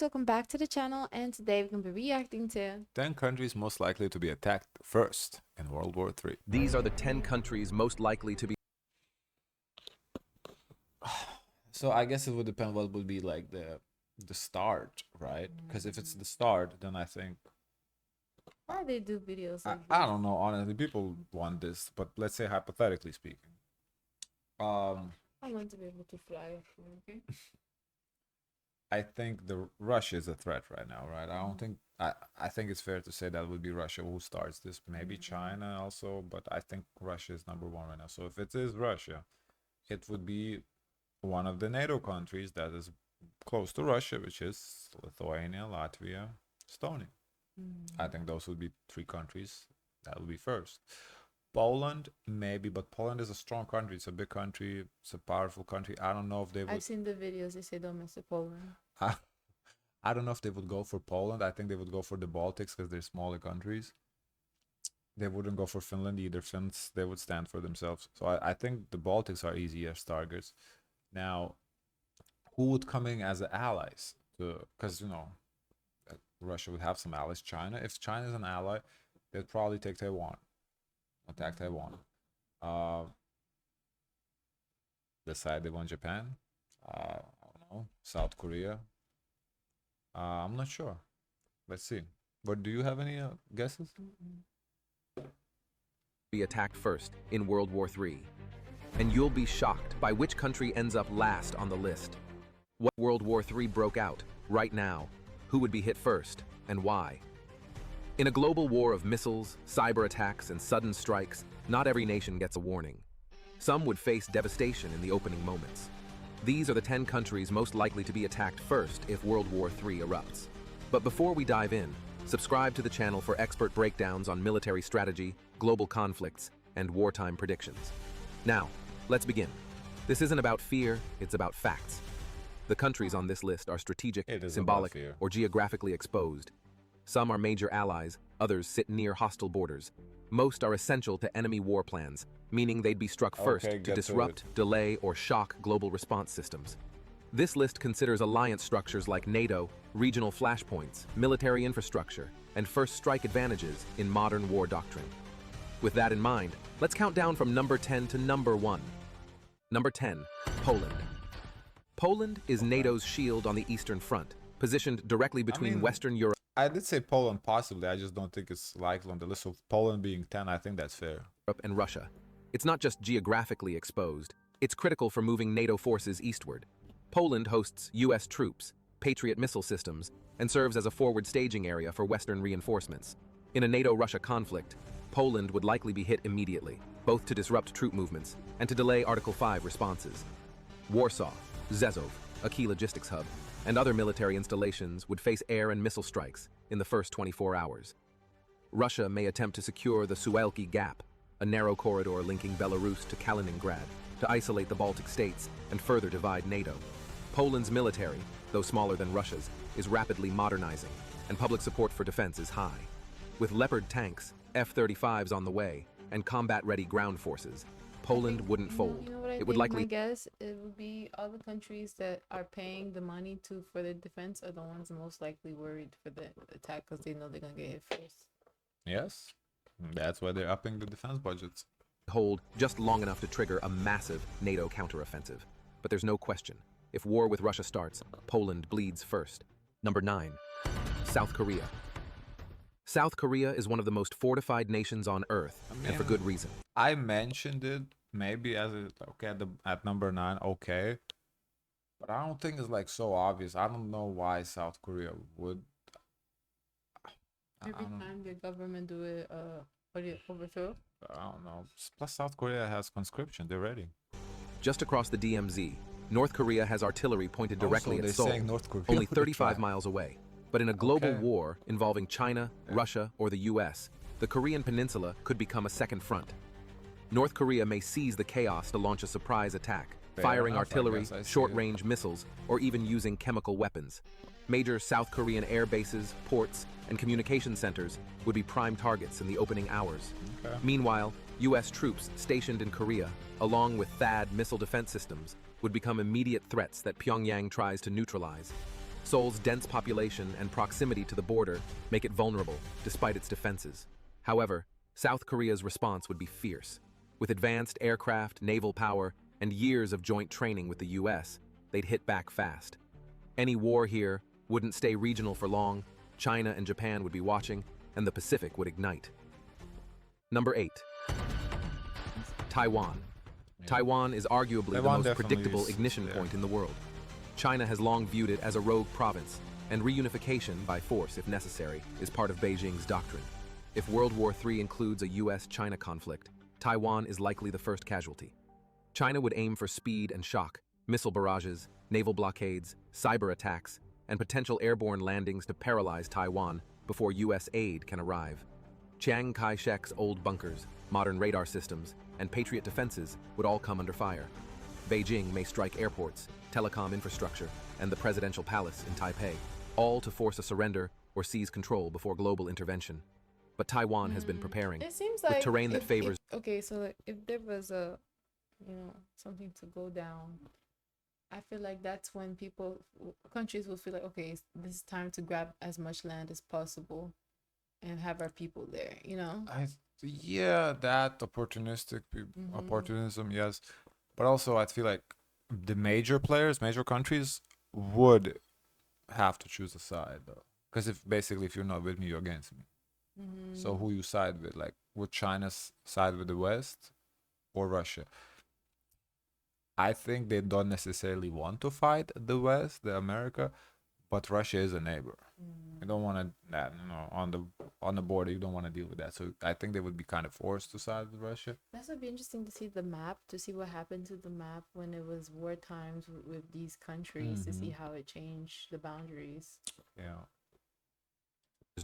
Welcome back to the channel, and today we're going to be reacting to 10 countries most likely to be attacked first in World War III. These are the 10 countries most likely to be. So I guess it would depend what would be like the start, right? Because if it's the start, then I think why they do videos like I don't know, honestly, people want this, but let's say hypothetically speaking. I want to be able to fly. Okay. I think Russia is a threat right now, right? I don't think I think it's fair to say that would be Russia who starts this, maybe China also, but I think Russia is number one right now. So if it is Russia, it would be one of the NATO countries that is close to Russia, which is Lithuania, Latvia, Estonia. I think those would be three countries that would be first. Poland, maybe, but Poland is a strong country. It's a big country. It's a powerful country. I don't know if they would. I've seen the videos. They say don't mess with Poland. I don't know if they would go for Poland. I think they would go for the Baltics because they're smaller countries. They wouldn't go for Finland either. Finns, they would stand for themselves. So I think the Baltics are easy as targets. Now, who would come in as the allies? Because, Russia would have some allies. China. If China is an ally, they'd probably take Taiwan. Attack Taiwan. Decide they want Japan. I don't know. South Korea. I'm not sure. Let's see. But do you have any guesses? Be attacked first in World War III. And you'll be shocked by which country ends up last on the list. What World War III broke out right now? Who would be hit first and why? In a global war of missiles, cyber attacks, and sudden strikes, not every nation gets a warning. Some would face devastation in the opening moments. These are the 10 countries most likely to be attacked first if World War III erupts. But before we dive in, subscribe to the channel for expert breakdowns on military strategy, global conflicts, and wartime predictions. Now, let's begin. This isn't about fear, it's about facts. The countries on this list are strategic, symbolic, or geographically exposed. Some are major allies, others sit near hostile borders. Most are essential to enemy war plans, meaning they'd be struck first to disrupt, delay, or shock global response systems. This list considers alliance structures like NATO, regional flashpoints, military infrastructure, and first strike advantages in modern war doctrine. With that in mind, let's count down from number 10 to number 1. Number 10, Poland. Poland is NATO's shield on the Eastern Front, positioned directly between Western Europe. I did say Poland possibly. I just don't think it's likely on the list of Poland being 10. I think that's fair. And Russia. It's not just geographically exposed, it's critical for moving NATO forces eastward. Poland hosts U.S. troops, Patriot missile systems, and serves as a forward staging area for Western reinforcements. In a NATO-Russia conflict, Poland would likely be hit immediately, both to disrupt troop movements and to delay Article 5 responses. Warsaw, Rzeszów, a key logistics hub, and other military installations would face air and missile strikes in the first 24 hours. Russia may attempt to secure the Suwalki Gap, a narrow corridor linking Belarus to Kaliningrad, to isolate the Baltic states and further divide NATO. Poland's military, though smaller than Russia's, is rapidly modernizing, and public support for defense is high. With Leopard tanks, F-35s on the way, and combat-ready ground forces, Poland wouldn't fold. You know what I it would think? likely My guess it would be all the countries that are paying the money for the defense are the ones most likely worried for the attack because they know they're gonna get hit first. Yes, that's why they're upping the defense budgets. Hold just long enough to trigger a massive NATO counteroffensive. But there's no question. If war with Russia starts, Poland bleeds first. Number 9. South Korea. South Korea is one of the most fortified nations on Earth, and for good reason. I mentioned it maybe as at number 9, okay, but I don't think it's like so obvious. I don't know why South Korea would. Every time the government do it, overthrow. I don't know. Plus, South Korea has conscription. They're ready. Just across the DMZ, North Korea has artillery pointed directly at Seoul, only 35 miles away. But in a global war involving China, Russia, or the US, the Korean peninsula could become a second front. North Korea may seize the chaos to launch a surprise attack, firing artillery, short-range missiles, or even using chemical weapons. Major South Korean air bases, ports, and communication centers would be prime targets in the opening hours. Meanwhile, US troops stationed in Korea, along with THAAD missile defense systems, would become immediate threats that Pyongyang tries to neutralize. Seoul's dense population and proximity to the border make it vulnerable, despite its defenses. However, South Korea's response would be fierce. With advanced aircraft, naval power, and years of joint training with the US, they'd hit back fast. Any war here wouldn't stay regional for long. China and Japan would be watching, and the Pacific would ignite. Number 8. Taiwan. Taiwan is arguably the most predictable ignition point in the world. China has long viewed it as a rogue province, and reunification by force, if necessary, is part of Beijing's doctrine. If World War III includes a US-China conflict, Taiwan is likely the first casualty. China would aim for speed and shock, missile barrages, naval blockades, cyber attacks, and potential airborne landings to paralyze Taiwan before US aid can arrive. Chiang Kai-shek's old bunkers, modern radar systems, and Patriot defenses would all come under fire. Beijing may strike airports, telecom infrastructure, and the presidential palace in Taipei, all to force a surrender or seize control before global intervention. But Taiwan has been preparing, It seems with like terrain that favors... okay, so like, if there was a, something to go down, I feel like that's when countries will feel like, okay, this is time to grab as much land as possible and have our people there, Yeah, that opportunism, yes. But also, I feel like the major countries would have to choose a side, though. Because if you're not with me, you're against me. So who you side with? Like, would China side with the West or Russia? I think they don't necessarily want to fight the West, the America, but Russia is a neighbor. You don't want that, on the border. You don't want to deal with that. So I think they would be kind of forced to side with Russia. That would be interesting to see the map, to see what happened to the map when it was war times with these countries, to see how it changed the boundaries. Yeah.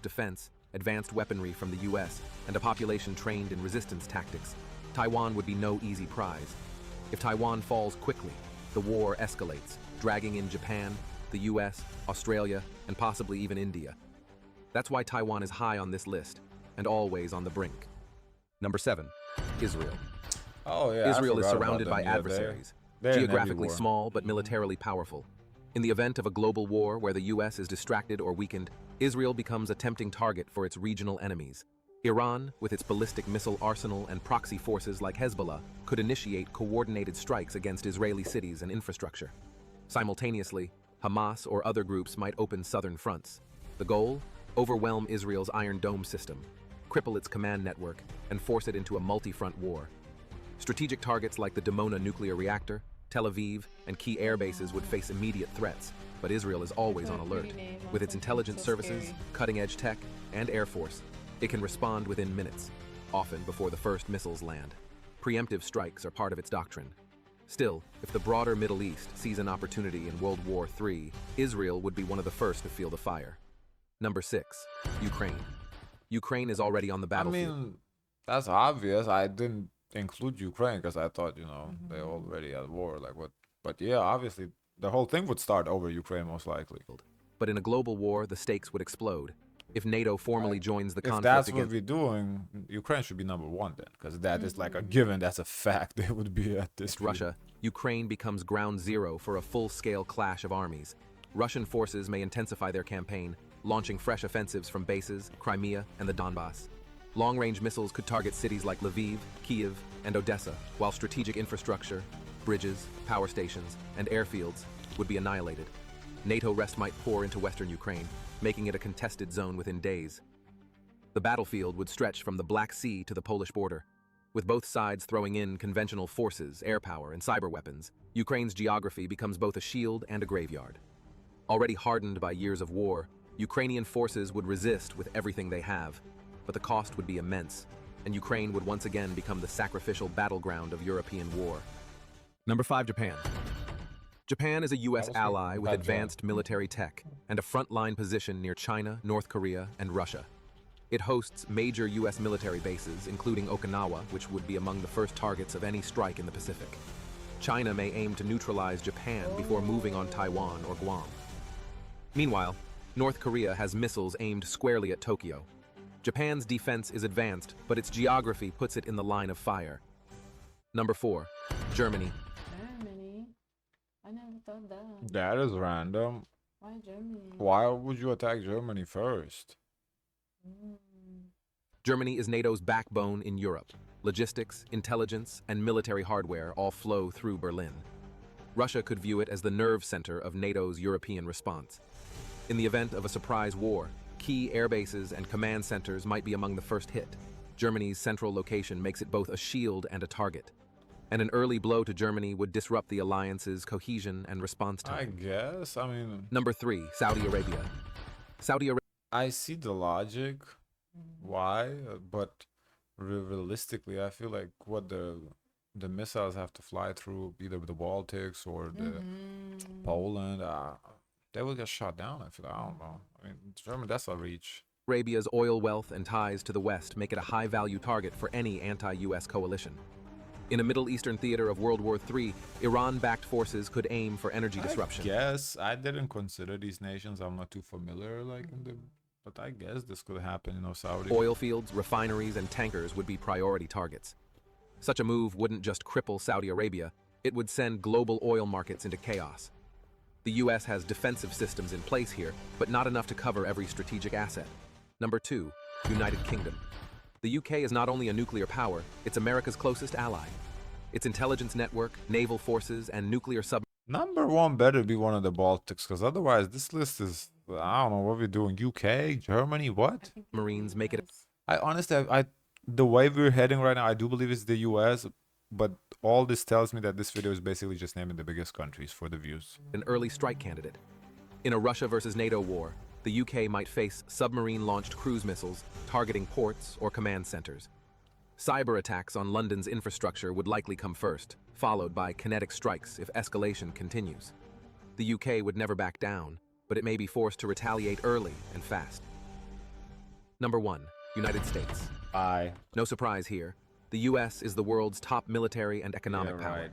Defense, advanced weaponry from the US, and a population trained in resistance tactics, Taiwan would be no easy prize. If Taiwan falls quickly, the war escalates, dragging in Japan, the US, Australia, and possibly even India. That's why Taiwan is high on this list, and always on the brink. Number 7. Israel. Oh yeah, Israel is surrounded by adversaries, geographically small but militarily powerful. In the event of a global war where the US is distracted or weakened, Israel becomes a tempting target for its regional enemies. Iran, with its ballistic missile arsenal and proxy forces like Hezbollah, could initiate coordinated strikes against Israeli cities and infrastructure. Simultaneously, Hamas or other groups might open southern fronts. The goal? Overwhelm Israel's Iron Dome system, cripple its command network, and force it into a multi-front war. Strategic targets like the Dimona nuclear reactor, Tel Aviv, and key air bases would face immediate threats, but Israel is always on alert. With its intelligence services, cutting-edge tech, and air force, it can respond within minutes, often before the first missiles land. Preemptive strikes are part of its doctrine. Still, if the broader Middle East sees an opportunity in World War III, Israel would be one of the first to feel the fire. Number 6. Ukraine. Ukraine is already on the battlefield. I mean, that's obvious. I didn't include Ukraine because I thought, they're already at war. Like what? But yeah, obviously, the whole thing would start over Ukraine, most likely. But in a global war, the stakes would explode. If NATO formally joins the conflict if that's what we're doing, Ukraine should be number 1 then, because that is like a given. That's a fact. They would be at this. Russia, Ukraine becomes ground zero for a full-scale clash of armies. Russian forces may intensify their campaign, launching fresh offensives from bases, Crimea, and the Donbass. Long-range missiles could target cities like Lviv, Kyiv, and Odessa, while strategic infrastructure, bridges, power stations, and airfields would be annihilated. NATO rest might pour into western Ukraine, making it a contested zone within days. The battlefield would stretch from the Black Sea to the Polish border. With both sides throwing in conventional forces, air power, and cyber weapons, Ukraine's geography becomes both a shield and a graveyard. Already hardened by years of war, Ukrainian forces would resist with everything they have, but the cost would be immense, and Ukraine would once again become the sacrificial battleground of European war. Number 5. Japan. Japan is a U.S. ally with advanced military tech and a frontline position near China, North Korea, and Russia. It hosts major U.S. military bases, including Okinawa, which would be among the first targets of any strike in the Pacific. China may aim to neutralize Japan before moving on Taiwan or Guam. Meanwhile, North Korea has missiles aimed squarely at Tokyo. Japan's defense is advanced, but its geography puts it in the line of fire. Number 4. Germany. Germany? I never thought that. That is random. Why Germany. Why would you attack Germany first? Germany is NATO's backbone in Europe. Logistics, intelligence, and military hardware all flow through Berlin. Russia could view it as the nerve center of NATO's European response. In the event of a surprise war, key air bases and command centers might be among the first hit. Germany's central location makes it both a shield and a target. And an early blow to Germany would disrupt the alliance's cohesion and response I time. guess. I mean, Number 3, Saudi Arabia. Saudi Arabia. I see the logic. Why? But realistically, I feel like what the missiles have to fly through either the Baltics or the Poland. They will get shot down. I feel like, I don't know. I mean, Germany, that's a reach. Arabia's oil wealth and ties to the West make it a high-value target for any anti-US coalition. In a Middle Eastern theater of World War III, Iran-backed forces could aim for energy disruption. I guess I didn't consider these nations. I'm not too familiar, like in the. But I guess this could happen, Saudi. Oil fields, refineries, and tankers would be priority targets. Such a move wouldn't just cripple Saudi Arabia, it would send global oil markets into chaos. The US has defensive systems in place here, but not enough to cover every strategic asset. Number 2, United Kingdom. The UK is not only a nuclear power, it's America's closest ally. Its intelligence network, naval forces, and nuclear Number 1 better be one of the Baltics, because otherwise this list is, I don't know what we're doing. UK, Germany, what? submarines make it I honestly, the way we're heading right now, I do believe it's the US, but all this tells me that this video is basically just naming the biggest countries for the views. an early strike candidate. In a Russia versus NATO war, the UK might face submarine-launched cruise missiles targeting ports or command centers. Cyber attacks on London's infrastructure would likely come first, followed by kinetic strikes if escalation continues. The UK would never back down, but it may be forced to retaliate early and fast. Number 1, United States. No surprise here, the US is the world's top military and economic power. Right.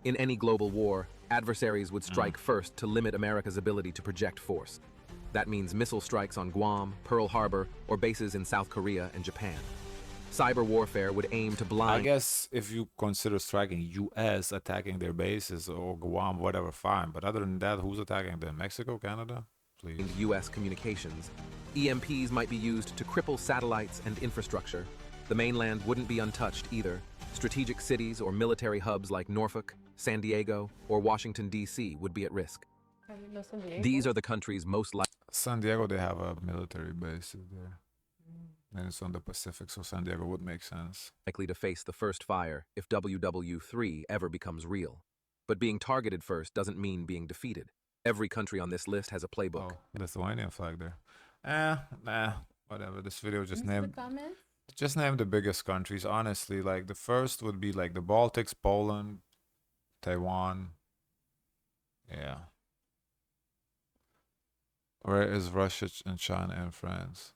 In any global war, adversaries would strike first to limit America's ability to project force. That means missile strikes on Guam, Pearl Harbor, or bases in South Korea and Japan. Cyber warfare would aim to I blind guess if you consider striking US attacking their bases or Guam, whatever, fine. But other than that, who's attacking them? Mexico, Canada? Please. US communications. EMPs might be used to cripple satellites and infrastructure. The mainland wouldn't be untouched either. Strategic cities or military hubs like Norfolk, San Diego, or Washington, D.C. would be at risk. These are the countries most San Diego, they have a military base there. And it's on the Pacific, so San Diego would make sense. likely to face the first fire if WW3 ever becomes real. But being targeted first doesn't mean being defeated. Every country on this list has a playbook. Oh, Lithuanian flag there. Nah, whatever. This video just named the biggest countries. Honestly, like the first would be like the Baltics, Poland, Taiwan. Yeah. Where is Russia and China and France?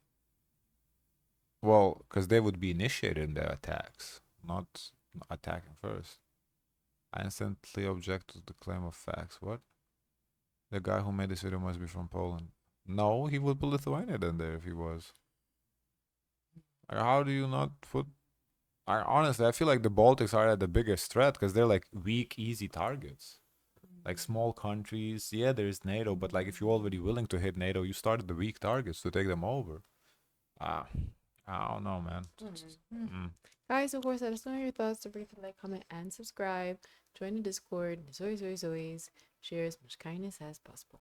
Well, because they would be initiating their attacks, not attacking first. I instantly object to the claim of facts. What? The guy who made this video must be from Poland. No, he would put Lithuania in there if he was. How do you not put... honestly, I feel like the Baltics are the biggest threat because they're like weak, easy targets. Like small countries. Yeah, there's NATO, but like if you're already willing to hit NATO, you started the weak targets to take them over. I don't know, man. Guys, of course, let us know your thoughts. Don't forget to like, comment, and subscribe. Join the Discord. As always, share as much kindness as possible.